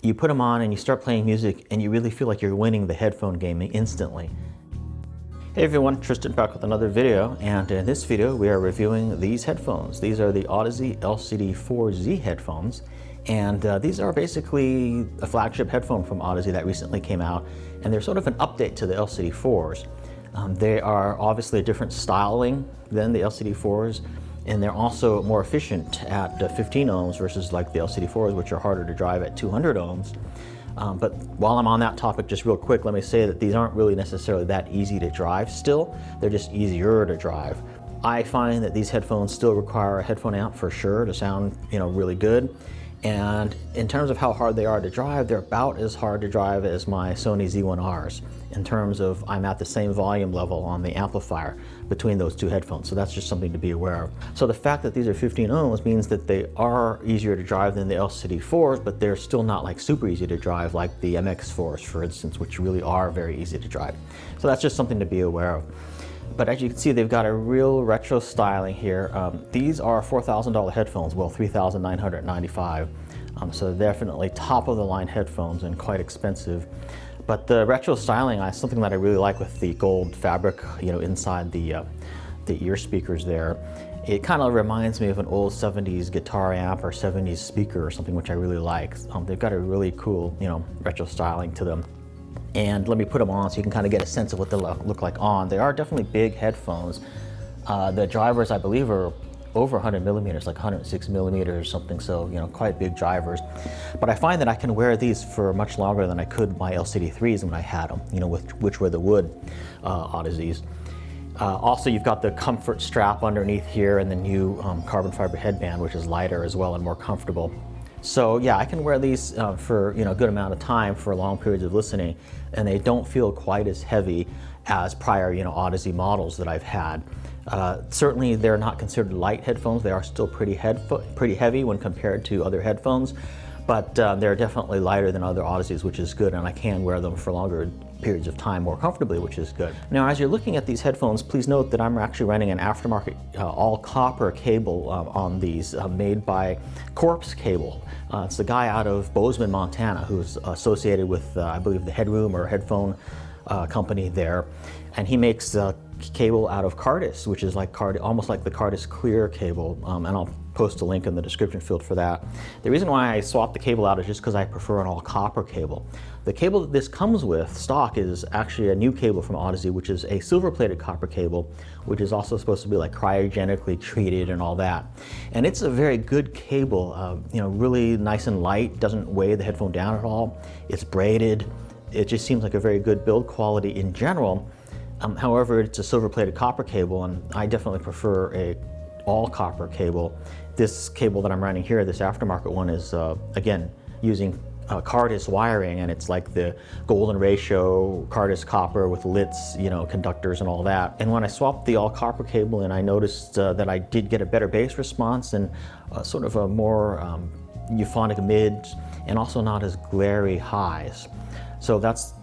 You put them on and you start playing music and you really feel like you're winning the headphone game instantly. Hey everyone, Tristan back with another video, and in this video we are reviewing these headphones. These are the Audeze LCD-4z headphones, and these are basically a flagship headphone from Audeze that recently came out, and they're sort of an update to the LCD-4s. They are obviously a different styling than the LCD-4s, and they're also more efficient at 15 ohms versus like the LCD-4s, which are harder to drive at 200 ohms. But while I'm on that topic, just real quick, let me say that these aren't really necessarily that easy to drive still. They're just easier to drive. I find that these headphones still require a headphone amp for sure to sound, really good. And in terms of how hard they are to drive, they're about as hard to drive as my Sony Z1Rs in terms of I'm at the same volume level on the amplifier between those two headphones. So that's just something to be aware of. So the fact that these are 15 ohms means that they are easier to drive than the LCD-4s, but they're still not like super easy to drive like the MX4s, for instance, which really are very easy to drive. So that's just something to be aware of. But as you can see, they've got a real retro styling here. These are $4,000 headphones, well, $3,995. So definitely top of the line headphones and quite expensive. But the retro styling is something that I really like with the gold fabric, inside the ear speakers there. It kind of reminds me of an old 70s guitar amp or 70s speaker or something, which I really like. They've got a really cool, retro styling to them. And let me put them on so you can kind of get a sense of what they look like on. They are definitely big headphones. The drivers, I believe, are over 100 millimeters, like 106 millimeters or something, so quite big drivers. But I find that I can wear these for much longer than I could my LCD-3s when I had them, which were the wood Audezes. Also, you've got the comfort strap underneath here and the new carbon fiber headband, which is lighter as well and more comfortable. So yeah, I can wear these for a good amount of time for long periods of listening, and they don't feel quite as heavy as prior Audeze models that I've had. Certainly they're not considered light headphones. They are still pretty heavy when compared to other headphones, but they're definitely lighter than other Audezes, which is good, and I can wear them for longer periods of time more comfortably, which is good. Now, as you're looking at these headphones, please note that I'm actually running an aftermarket all copper cable on these, made by Corpse Cable. It's the guy out of Bozeman, Montana, who's associated with, I believe, the Headroom or Headphone company there, and he makes cable out of Cardis, which is like almost like the Cardis Clear cable, and I'll post a link in the description field for that. The reason why I swapped the cable out is just because I prefer an all copper cable. The cable that this comes with stock is actually a new cable from Audeze, which is a silver plated copper cable, which is also supposed to be like cryogenically treated and all that. And it's a very good cable, really nice and light, doesn't weigh the headphone down at all. It's braided. It just seems like a very good build quality in general. However, it's a silver plated copper cable, and I definitely prefer a all copper cable. This cable that I'm running here, this aftermarket one, is again using Cardis wiring, and it's like the golden ratio Cardis copper with lits, conductors and all that. And when I swapped the all copper cable in, I noticed that I did get a better bass response and sort of a more euphonic mids, and also not as glary highs. So that's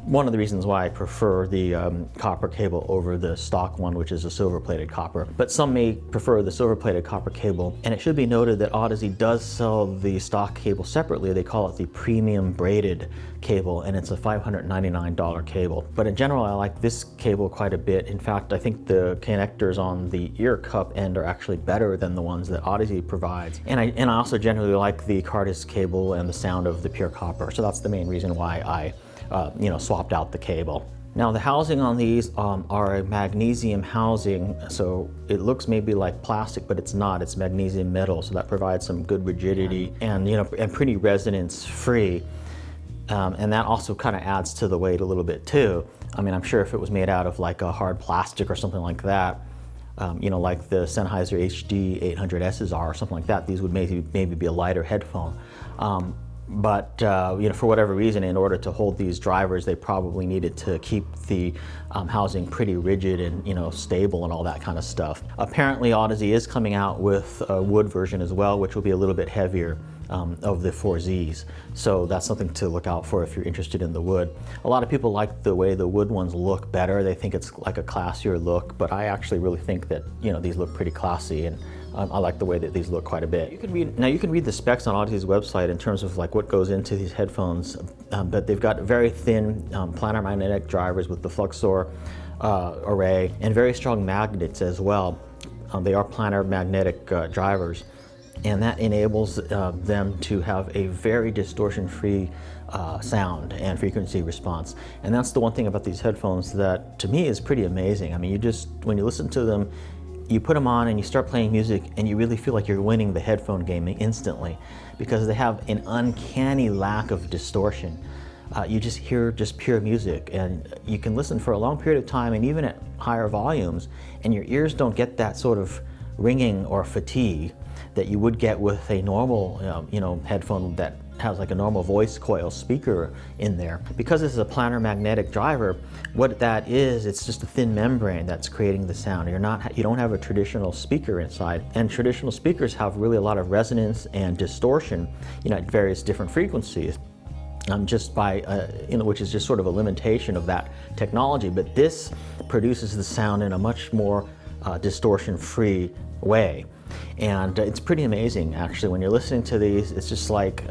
one of the reasons why I prefer the copper cable over the stock one, which is a silver-plated copper. But some may prefer the silver-plated copper cable. And it should be noted that Audeze does sell the stock cable separately. They call it the premium braided cable, and it's a $599 cable. But in general, I like this cable quite a bit. In fact, I think the connectors on the ear cup end are actually better than the ones that Audeze provides. And I also generally like the Cardis cable and the sound of the pure copper. So that's the main reason why I swapped out the cable. Now the housing on these are a magnesium housing, so it looks maybe like plastic, but it's not. It's magnesium metal, so that provides some good rigidity and and pretty resonance free. And that also kind of adds to the weight a little bit too. I mean, I'm sure if it was made out of like a hard plastic or something like that, like the Sennheiser HD 800Ss are or something like that, these would maybe be a lighter headphone. But for whatever reason, in order to hold these drivers, they probably needed to keep the housing pretty rigid and stable and all that kind of stuff. Apparently, Audeze is coming out with a wood version as well, which will be a little bit heavier of the 4Zs. So that's something to look out for if you're interested in the wood. A lot of people like the way the wood ones look better. They think it's like a classier look, but I actually really think that these look pretty classy, and I like the way that these look quite a bit. You can read the specs on Audeze's website in terms of like what goes into these headphones, but they've got very thin planar magnetic drivers with the Fluxor array and very strong magnets as well. They are planar magnetic drivers, and that enables them to have a very distortion-free sound and frequency response. And that's the one thing about these headphones that to me is pretty amazing. I mean, when you listen to them, you put them on and you start playing music and you really feel like you're winning the headphone game instantly, because they have an uncanny lack of distortion. You just hear pure music, and you can listen for a long period of time and even at higher volumes, and your ears don't get that sort of ringing or fatigue that you would get with a normal headphone that has like a normal voice coil speaker in there. Because this is a planar magnetic driver, what that is, it's just a thin membrane that's creating the sound. You don't have a traditional speaker inside, and traditional speakers have really a lot of resonance and distortion, at various different frequencies. Just by, which is just sort of a limitation of that technology. But this produces the sound in a much more distortion-free way. And it's pretty amazing, actually. When you're listening to these, it's just like,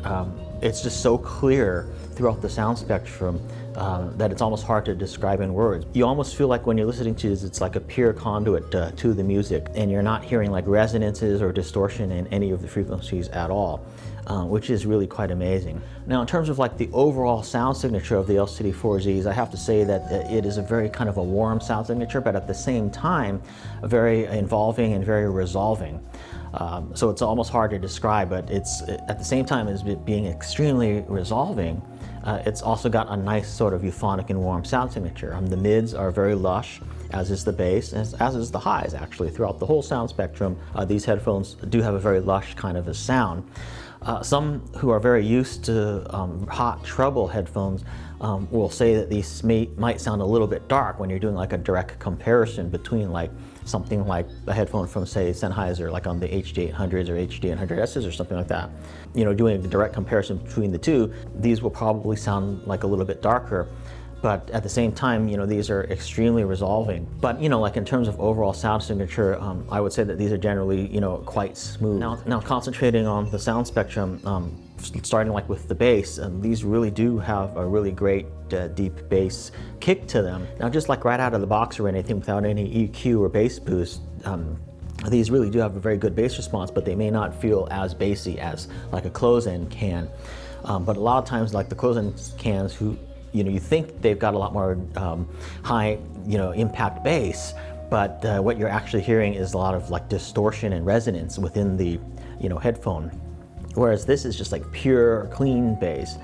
it's just so clear throughout the sound spectrum that it's almost hard to describe in words. You almost feel like when you're listening to this, it's like a pure conduit to the music, and you're not hearing like resonances or distortion in any of the frequencies at all, which is really quite amazing. Now, in terms of like the overall sound signature of the LCD-4Zs, I have to say that it is a very kind of a warm sound signature, but at the same time, very involving and very resolving. So it's almost hard to describe, but it's at the same time as being extremely resolving, it's also got a nice sort of euphonic and warm sound signature. The mids are very lush, as is the bass, as is the highs actually. Throughout the whole sound spectrum, these headphones do have a very lush kind of a sound. Some who are very used to hot treble headphones will say that these might sound a little bit dark when you're doing like a direct comparison between like something like a headphone from, say, Sennheiser, like on the HD800s or HD800Ss or something like that. Doing a direct comparison between the two, these will probably sound like a little bit darker. But at the same time, these are extremely resolving. But, like in terms of overall sound signature, I would say that these are generally, quite smooth. Now concentrating on the sound spectrum, starting like with the bass, these really do have a really great deep bass kick to them. Now, just like right out of the box or anything, without any EQ or bass boost, these really do have a very good bass response, but they may not feel as bassy as like a close-end can. But a lot of times, like the close-end cans, you think they've got a lot more high, impact bass, but what you're actually hearing is a lot of like distortion and resonance within the, headphone. Whereas this is just like pure, clean bass.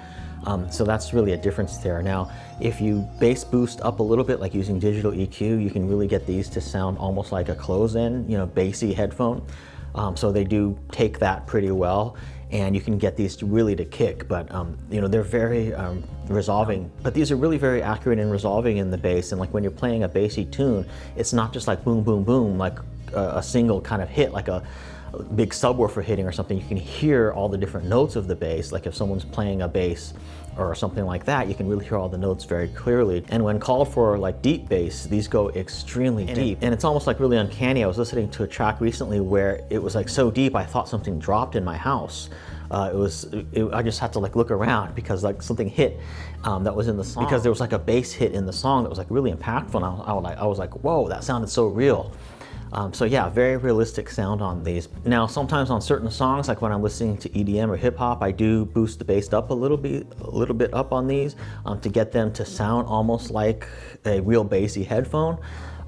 So that's really a difference there. Now, if you bass boost up a little bit, like using digital EQ, you can really get these to sound almost like a close-in, bassy headphone. So they do take that pretty well, and you can get these really to kick, but they're very resolving. But these are really very accurate and resolving in the bass, and like when you're playing a bassy tune, it's not just like boom, boom, boom, like a single kind of hit, like a big subwoofer hitting or something. You can hear all the different notes of the bass. Like if someone's playing a bass or something like that, you can really hear all the notes very clearly. And when called for like deep bass, these go extremely deep. And it's almost like really uncanny. I was listening to a track recently where it was like so deep I thought something dropped in my house. I just had to like look around because like something hit that was in the song. Because there was like a bass hit in the song that was like really impactful. And I was like, whoa, that sounded so real. So yeah, very realistic sound on these. Now, sometimes on certain songs, like when I'm listening to EDM or hip hop, I do boost the bass up a little bit up on these to get them to sound almost like a real bassy headphone.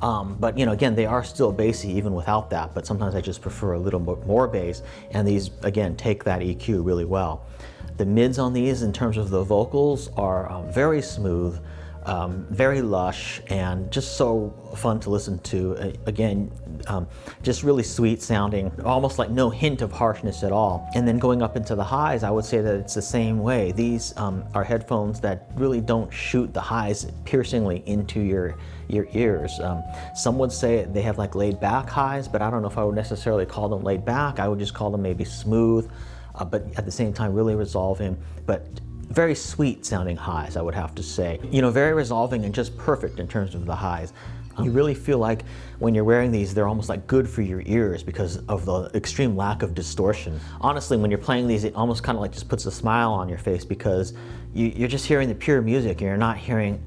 But again, they are still bassy even without that, but sometimes I just prefer a little bit more bass, and these, again, take that EQ really well. The mids on these, in terms of the vocals, are very smooth, very lush, and just so fun to listen to. Again, just really sweet sounding, almost like no hint of harshness at all. And then going up into the highs, I would say that it's the same way. These are headphones that really don't shoot the highs piercingly into your ears. Some would say they have like laid back highs, but I don't know if I would necessarily call them laid back. I would just call them maybe smooth, but at the same time really resolving, but very sweet sounding highs, I would have to say. Very resolving and just perfect in terms of the highs. You really feel like when you're wearing these, they're almost like good for your ears because of the extreme lack of distortion. Honestly, when you're playing these, it almost kind of like just puts a smile on your face because you're just hearing the pure music. You're not hearing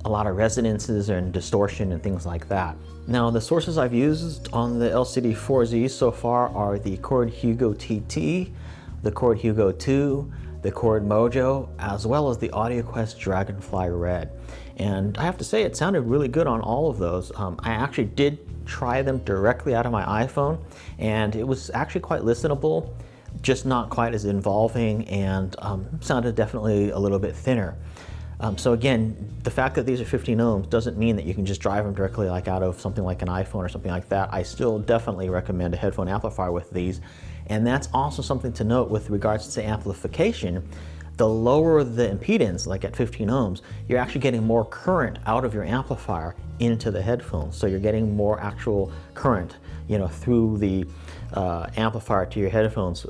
a lot of resonances and distortion and things like that. Now, the sources I've used on the LCD-4Z so far are the Chord Hugo TT, the Chord Hugo 2, the Chord Mojo, as well as the AudioQuest Dragonfly Red. And I have to say, it sounded really good on all of those. I actually did try them directly out of my iPhone, and it was actually quite listenable, just not quite as involving, and sounded definitely a little bit thinner. So again, the fact that these are 15 ohms doesn't mean that you can just drive them directly like out of something like an iPhone or something like that. I still definitely recommend a headphone amplifier with these. And that's also something to note with regards to amplification. The lower the impedance, like at 15 ohms, you're actually getting more current out of your amplifier into the headphones. So you're getting more actual current, through the amplifier to your headphones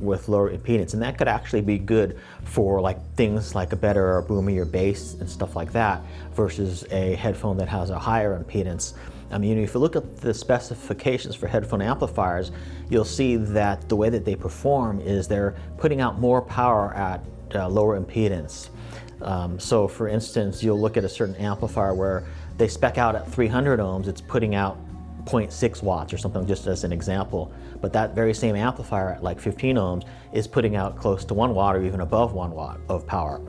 with lower impedance. And that could actually be good for like things like a better or boomier bass and stuff like that versus a headphone that has a higher impedance. I mean, if you look at the specifications for headphone amplifiers, you'll see that the way that they perform is they're putting out more power at lower impedance. So for instance, you'll look at a certain amplifier where they spec out at 300 ohms, it's putting out 0.6 watts or something, just as an example. But that very same amplifier at like 15 ohms is putting out close to 1 watt or even above 1 watt of power.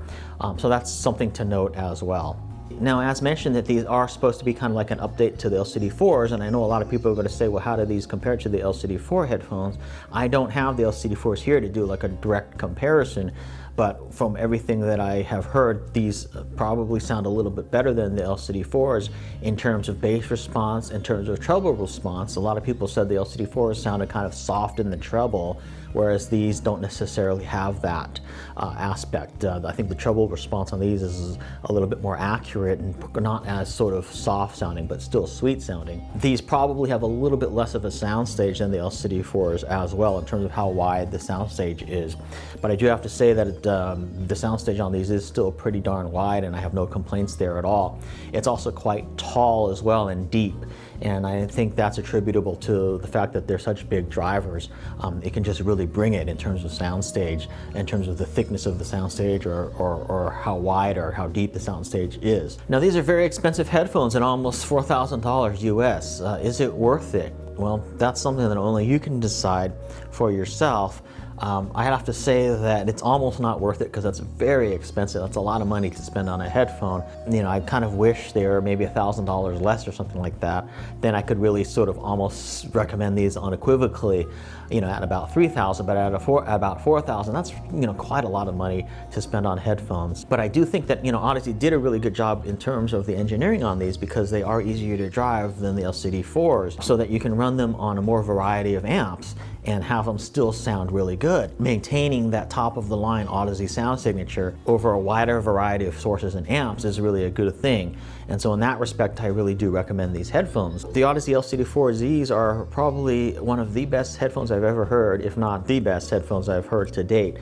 So that's something to note as well. Now, as mentioned, that these are supposed to be kind of like an update to the LCD-4s, and I know a lot of people are going to say, well, how do these compare to the LCD-4 headphones? I don't have the LCD-4s here to do like a direct comparison, but from everything that I have heard, these probably sound a little bit better than the LCD-4s in terms of bass response, in terms of treble response. A lot of people said the LCD-4s sounded kind of soft in the treble, whereas these don't necessarily have that aspect. I think the treble response on these is a little bit more accurate and not as sort of soft sounding, but still sweet sounding. These probably have a little bit less of a soundstage than the LCD-4s as well in terms of how wide the soundstage is. But I do have to say that the soundstage on these is still pretty darn wide, and I have no complaints there at all. It's also quite tall as well and deep, and I think that's attributable to the fact that they're such big drivers. It can just really bring it in terms of soundstage, in terms of the thickness of the soundstage or how wide or how deep the soundstage is. Now, these are very expensive headphones at almost $4,000 US. Is it worth it? Well, that's something that only you can decide for yourself. I have to say that it's almost not worth it because that's very expensive. That's a lot of money to spend on a headphone. I kind of wish they were maybe $1,000 less or something like that. Then I could really sort of almost recommend these unequivocally, at about $3,000, but at about $4,000, that's quite a lot of money to spend on headphones. But I do think that Audeze did a really good job in terms of the engineering on these because they are easier to drive than the LCD-4s, so that you can run them on a more variety of amps and have them still sound really good. Maintaining that top of the line Audeze sound signature over a wider variety of sources and amps is really a good thing. And so in that respect, I really do recommend these headphones. The Audeze LCD-4Zs are probably one of the best headphones I've ever heard, if not the best headphones I've heard to date.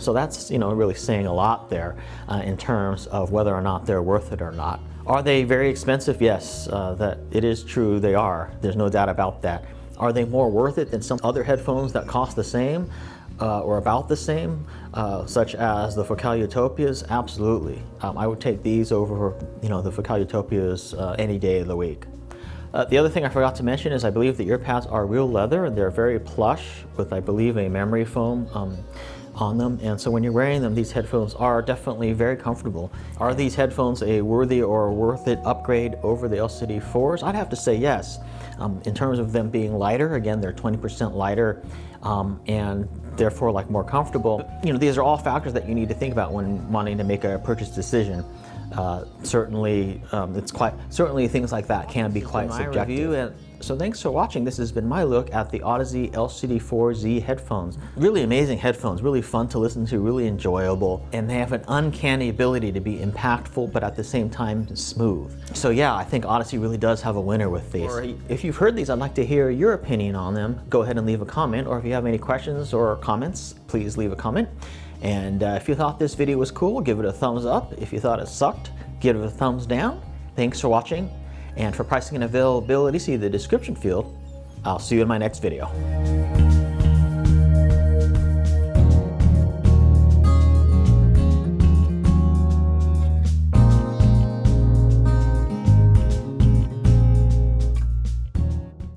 So that's really saying a lot there in terms of whether or not they're worth it or not. Are they very expensive? Yes, that it is true they are. There's no doubt about that. Are they more worth it than some other headphones that cost the same or about the same, such as the Focal Utopias? Absolutely. I would take these over, the Focal Utopias any day of the week. The other thing I forgot to mention is I believe the ear pads are real leather and they're very plush with, I believe, a memory foam on them, and so when you're wearing them, these headphones are definitely very comfortable. Are these headphones a worthy or worth it upgrade over the LCD-4s? I'd have to say yes. In terms of them being lighter, again, they're 20% lighter and therefore more comfortable. These are all factors that you need to think about when wanting to make a purchase decision. Certainly things like that can be quite subjective. So thanks for watching. This has been my look at the Audeze LCD-4Z headphones. Really amazing headphones, really fun to listen to, really enjoyable, and they have an uncanny ability to be impactful but at the same time smooth. So yeah, I think Audeze really does have a winner with these. If you've heard these, I'd like to hear your opinion on them. Go ahead and leave a comment, or if you have any questions or comments, please leave a comment. And if you thought this video was cool, give it a thumbs up. If you thought it sucked, give it a thumbs down. Thanks for watching, And for pricing and availability, see the description field. I'll see you in my next video.